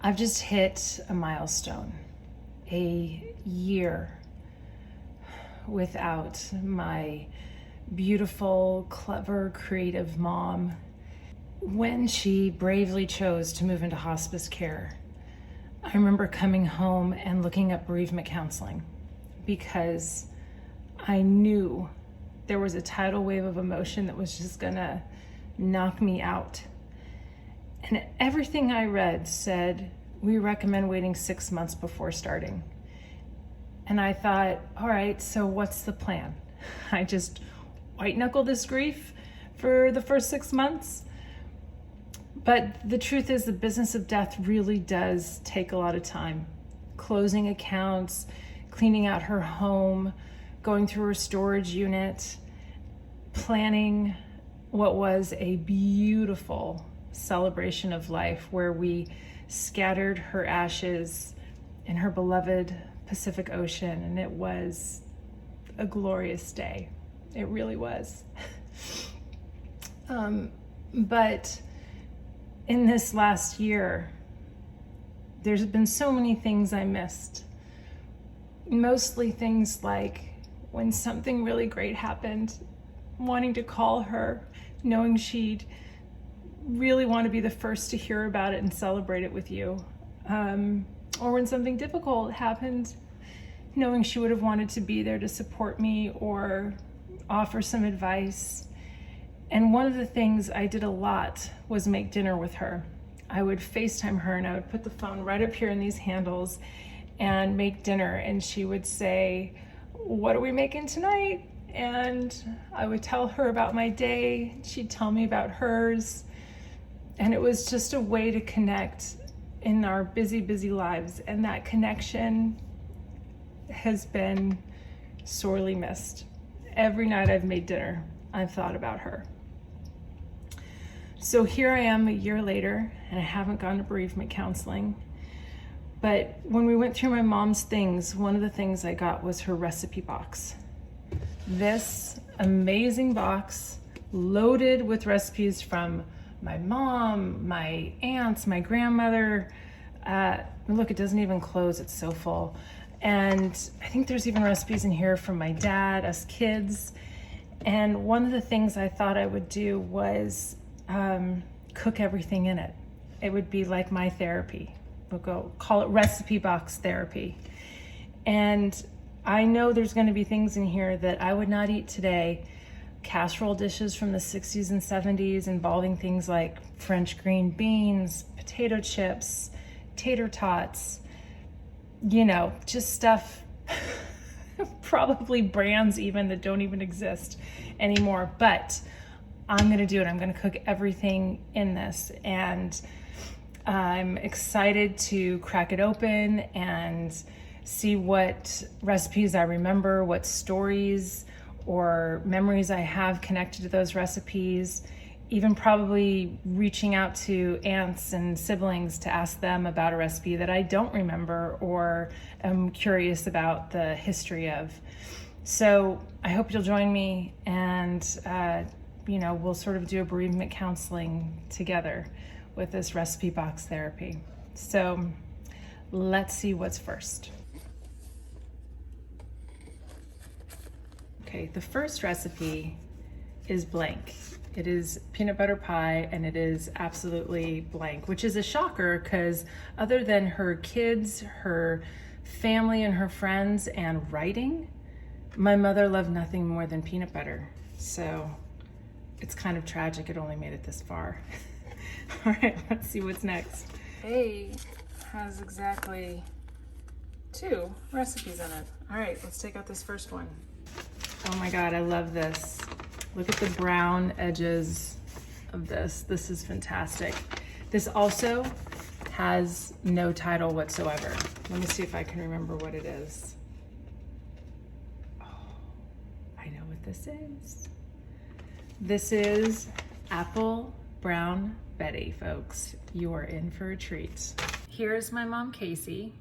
I've just hit a milestone, a year without my beautiful, clever, creative mom. When she bravely chose to move into hospice care, I remember coming home and looking up bereavement counseling because I knew there was a tidal wave of emotion that was just gonna knock me out. And everything I read said, we recommend waiting 6 months before starting. And I thought, all right, so what's the plan? I just white knuckle this grief for the first 6 months? But the truth is, the business of death really does take a lot of time. Closing accounts, cleaning out her home, going through her storage unit, planning what was a beautiful celebration of life where we scattered her ashes in her beloved Pacific Ocean, and it was a glorious day. It really was. But in this last year, there's been so many things I missed. Mostly things like when something really great happened, wanting to call her, knowing she'd really want to be the first to hear about it and celebrate it with you. Or when something difficult happened, knowing she would have wanted to be there to support me or offer some advice. And one of the things I did a lot was make dinner with her. I would FaceTime her and I would put the phone right up here in these handles and make dinner. And she would say, "What are we making tonight?" And I would tell her about my day. She'd tell me about hers. And it was just a way to connect in our busy, busy lives. And that connection has been sorely missed. Every night I've made dinner, I've thought about her. So here I am a year later, and I haven't gone to bereavement counseling. But when we went through my mom's things, one of the things I got was her recipe box. This amazing box loaded with recipes from my mom, my aunts, my grandmother. Look, it doesn't even close, it's so full. And I think there's even recipes in here from my dad, us kids. And one of the things I thought I would do was cook everything in it. It would be like my therapy. We'll go call it recipe box therapy. And I know there's going to be things in here that I would not eat today. Casserole dishes from the 60s and 70s involving things like French green beans, potato chips, tater tots, just stuff, probably brands even that don't even exist anymore. But I'm going to do it. I'm going to cook everything in this. And I'm excited to crack it open and see what recipes I remember, what stories or memories I have connected to those recipes, even probably reaching out to aunts and siblings to ask them about a recipe that I don't remember or am curious about the history of. So I hope you'll join me and we'll sort of do a bereavement counseling together with this recipe box therapy. So let's see what's first. Okay, the first recipe is blank. It is peanut butter pie and it is absolutely blank, which is a shocker because other than her kids, her family and her friends and writing, my mother loved nothing more than peanut butter. So it's kind of tragic it only made it this far. All right, let's see what's next. A has exactly 2 recipes in it. All right, let's take out this first one. Oh my God, I love this. Look at the brown edges of this. This is fantastic. This also has no title whatsoever. Let me see if I can remember what it is. Oh, I know what this is. This is Apple Brown Betty, folks. You are in for a treat. Here's my mom, Casey,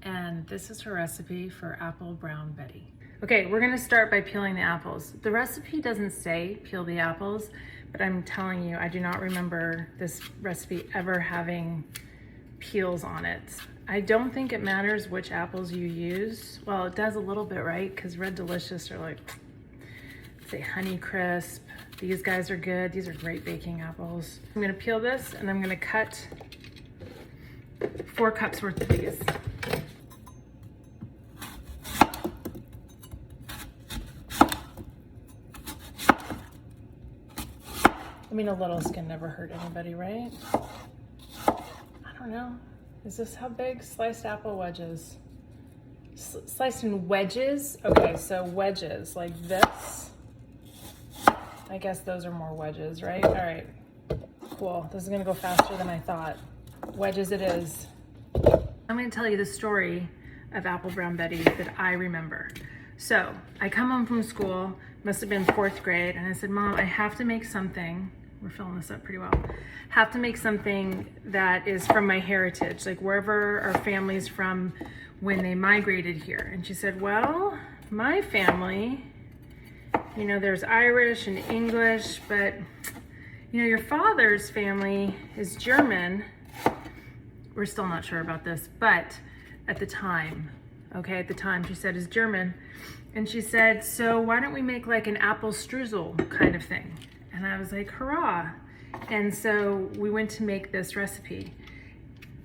and this is her recipe for Apple Brown Betty. Okay, we're gonna start by peeling the apples. The recipe doesn't say peel the apples, but I'm telling you, I do not remember this recipe ever having peels on it. I don't think it matters which apples you use. Well, it does a little bit, right? Because Red Delicious are like, say Honey Crisp. These guys are good. These are great baking apples. I'm gonna peel this and I'm gonna cut 4 cups worth of these. I mean, a little can never hurt anybody, right? I don't know. Is this how big? Sliced apple wedges. Sliced in wedges? Okay, so wedges like this. I guess those are more wedges, right? All right, cool. This is gonna go faster than I thought. Wedges it is. I'm gonna tell you the story of Apple Brown Betty that I remember. So I come home from school, must have been 4th grade, and I said, Mom, I have to make something. We're filling this up pretty well. Have to make something that is from my heritage, like wherever our family's from when they migrated here. And she said, well, my family, you know, there's Irish and English, but you know, your father's family is German. We're still not sure about this, but at the time, okay, at the time she said is German. And she said, so why don't we make like an apple streusel kind of thing? And I was like, hurrah. And so we went to make this recipe.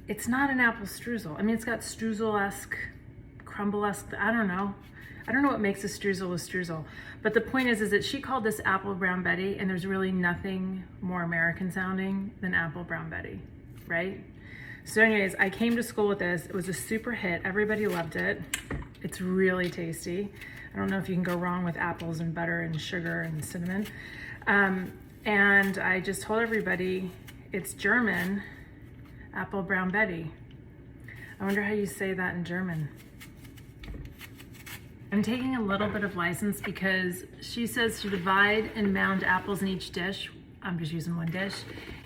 It's not an apple streusel. I mean, it's got streusel-esque, crumble-esque, I don't know. I don't know what makes a streusel. But the point is that she called this Apple Brown Betty, and there's really nothing more American sounding than Apple Brown Betty, right? So anyways, I came to school with this. It was a super hit. Everybody loved it. It's really tasty. I don't know if you can go wrong with apples and butter and sugar and cinnamon. And I just told everybody it's German, Apple Brown Betty. I wonder how you say that in German. I'm taking a little bit of license because she says to divide and mound apples in each dish. I'm just using one dish,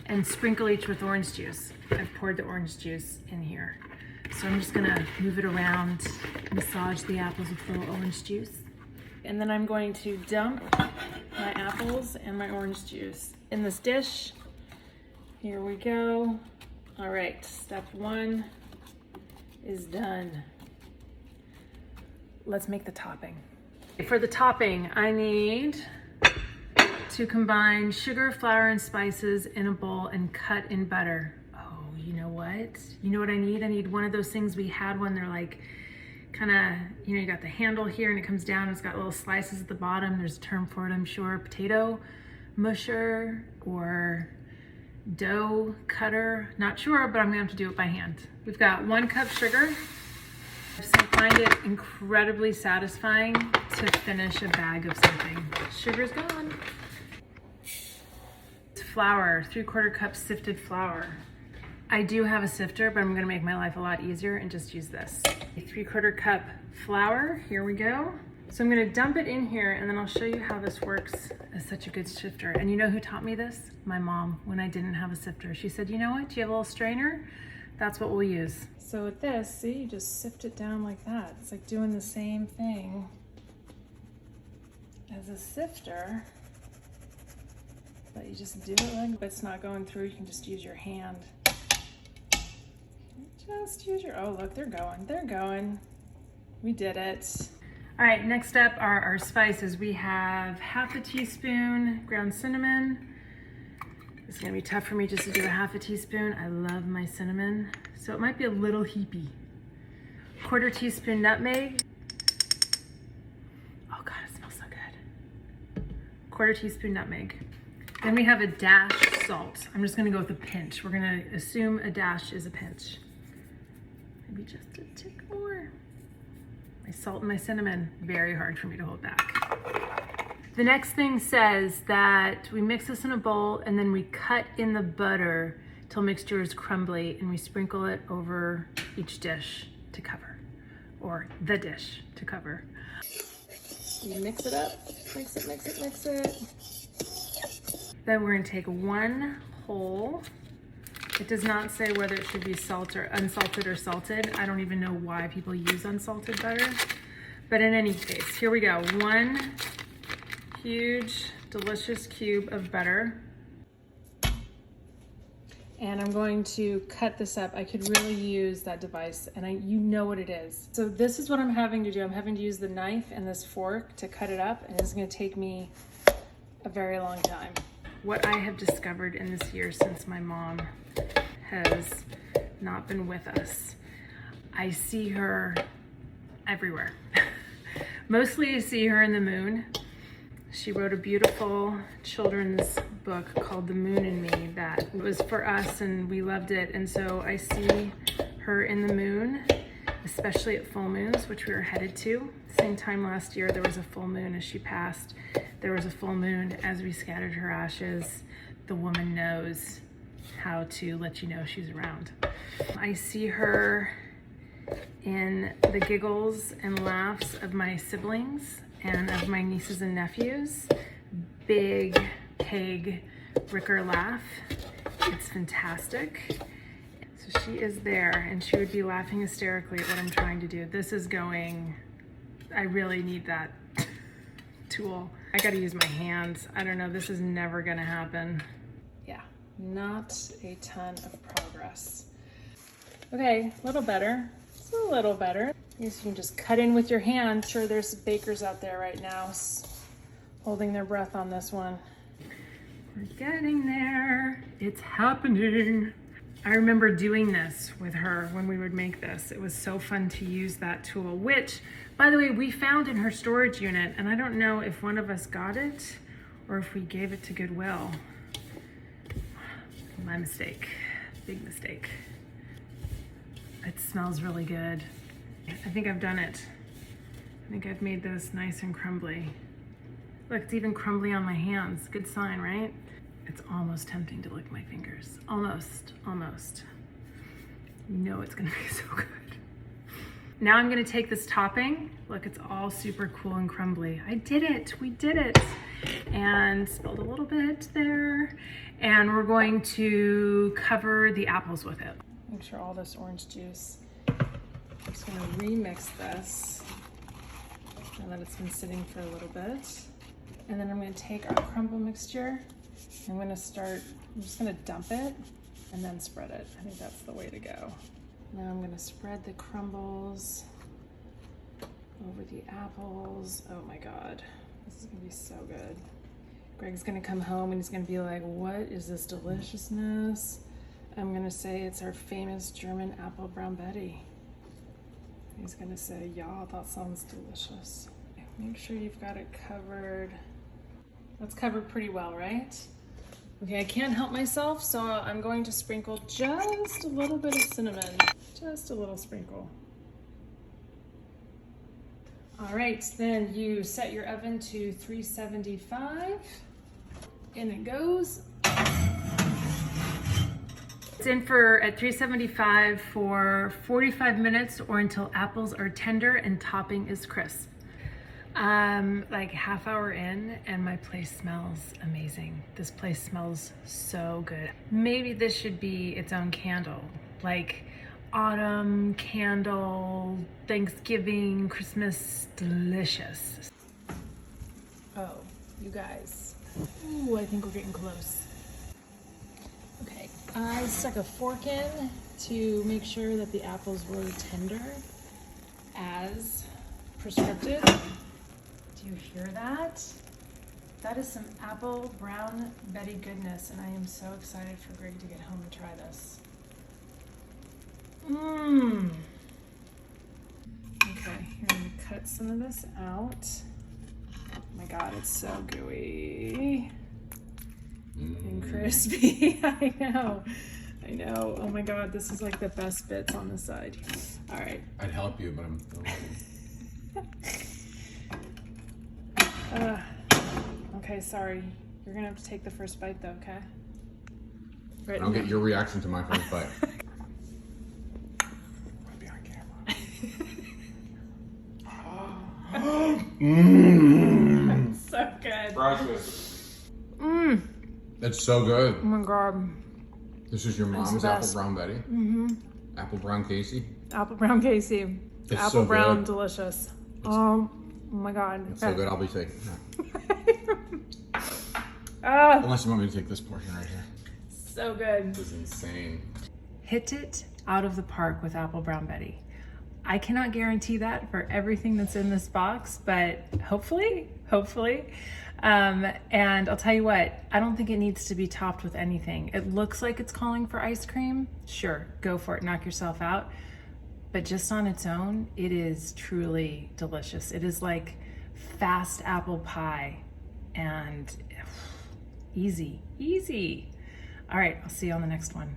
and sprinkle each with orange juice. I've poured the orange juice in here. So I'm just gonna move it around, massage the apples with a little orange juice. And then I'm going to dump my apples and my orange juice in this dish. Here we go. All right, step 1 is done. Let's make the topping. For the topping, I need to combine sugar, flour, and spices in a bowl and cut in butter. Oh, you know what? You know what I need? I need one of those things we had when they're like, kind of, you know, you got the handle here and it comes down, it's got little slices at the bottom. There's a term for it, I'm sure. Potato musher or dough cutter. Not sure, but I'm gonna have to do it by hand. We've got 1 cup sugar. I find it incredibly satisfying to finish a bag of something. Sugar's gone. Flour, 3/4 cup sifted flour. I do have a sifter, but I'm gonna make my life a lot easier and just use this. A 3/4 cup flour, here we go. So I'm gonna dump it in here and then I'll show you how this works as such a good sifter. And you know who taught me this? My mom, when I didn't have a sifter. She said, you know what, do you have a little strainer? That's what we'll use. So with this, see, you just sift it down like that. It's like doing the same thing as a sifter, but you just do it like it's not going through. You can just use your hand. Just use your, oh look, they're going. We did it. All right, next up are our spices. We have 1/2 teaspoon ground cinnamon. It's gonna be tough for me just to do a 1/2 teaspoon. I love my cinnamon, so it might be a little heapy. 1/4 teaspoon nutmeg. Oh God, it smells so good. 1/4 teaspoon nutmeg. Then we have a dash salt. I'm just gonna go with a pinch. We're gonna assume a dash is a pinch. Maybe just a tick more. My salt and my cinnamon, very hard for me to hold back. The next thing says that we mix this in a bowl and then we cut in the butter till mixture is crumbly and we sprinkle it over each dish to cover, or the dish to cover. You mix it up, mix it. Then we're gonna take 1 whole. It does not say whether it should be salt or unsalted or salted. I don't even know why people use unsalted butter. But in any case, here we go. 1 huge, delicious cube of butter. and I'm going to cut this up. I could really use that device, and you know what it is. So this is what I'm having to do. I'm having to use the knife and this fork to cut it up, and it's gonna take me a very long time. What I have discovered in this year since my mom has not been with us, I see her everywhere. Mostly I see her in the moon. She wrote a beautiful children's book called The Moon and Me that was for us, and we loved it. And so I see her in the moon, especially at full moons, which we were headed to. Same time last year, there was a full moon as she passed. There was a full moon as we scattered her ashes. The woman knows how to let you know she's around. I see her in the giggles and laughs of my siblings and of my nieces and nephews. Big pig Ricker laugh. It's fantastic. So she is there, and she would be laughing hysterically at what I'm trying to do. This is going, I really need that tool. I gotta use my hands. I don't know, this is never gonna happen. Yeah, not a ton of progress. Okay, a little better. It's a little better. I guess you can just cut in with your hand. Sure, there's bakers out there right now holding their breath on this one. We're getting there. It's happening. I remember doing this with her when we would make this. It was so fun to use that tool, which, by the way, we found in her storage unit, and I don't know if one of us got it or if we gave it to Goodwill. My mistake, big mistake. It smells really good. I think I've done it. I think I've made this nice and crumbly. Look, it's even crumbly on my hands. Good sign, right? It's almost tempting to lick my fingers. Almost, almost. You know it's gonna be so good. Now I'm gonna take this topping. Look, it's all super cool and crumbly. I did it, we did it. And spilled a little bit there. And we're going to cover the apples with it. Make sure all this orange juice. I'm just gonna remix this now that it's been sitting for a little bit. And then I'm gonna take our crumble mixture. I'm just gonna dump it and then spread it. I think that's the way to go. Now I'm gonna spread the crumbles over the apples. Oh my God, this is gonna be so good. Greg's gonna come home and he's gonna be like, what is this deliciousness? I'm gonna say it's our famous German apple brown Betty. He's gonna say, yeah, that sounds delicious. Make sure you've got it covered. That's covered pretty well, right? Okay, I can't help myself, so I'm going to sprinkle just a little bit of cinnamon. Just a little sprinkle. All right, then you set your oven to 375. In it goes. It's in at 375 for 45 minutes or until apples are tender and topping is crisp. Like half hour in and my place smells amazing. This place smells so good. Maybe this should be its own candle, like autumn candle, Thanksgiving, Christmas, delicious. Oh, you guys. Ooh, I think we're getting close. Okay, I stuck a fork in to make sure that the apples were tender as prescripted. Do you hear that? That is some apple brown Betty goodness, and I am so excited for Greg to get home and try this. Mmm. Okay, here I'm gonna cut some of this out. Oh my God, it's so gooey and crispy. I know. Oh my God, this is like the best bits on the side. All right. I'd help you, but I'm okay, sorry. You're gonna have to take the first bite though, okay? Right, I don't get your reaction to my first bite. I'll be on camera. Mmm. So good. Crustless. Mmm. It's so good. Oh my God. This is your mom's apple brown Betty? Mm-hmm. Apple brown Casey? Apple brown Casey. It's apple so brown good. Delicious. Oh my God. It's so good, I'll be taking it. Ah. Unless you want me to take this portion right here. So good. This is insane. Hit it out of the park with Apple Brown Betty. I cannot guarantee that for everything that's in this box, but hopefully. And I'll tell you what, I don't think it needs to be topped with anything. It looks like it's calling for ice cream. Sure, go for it, knock yourself out. But just on its own, it is truly delicious. It is like fast apple pie and easy. All right, I'll see you on the next one.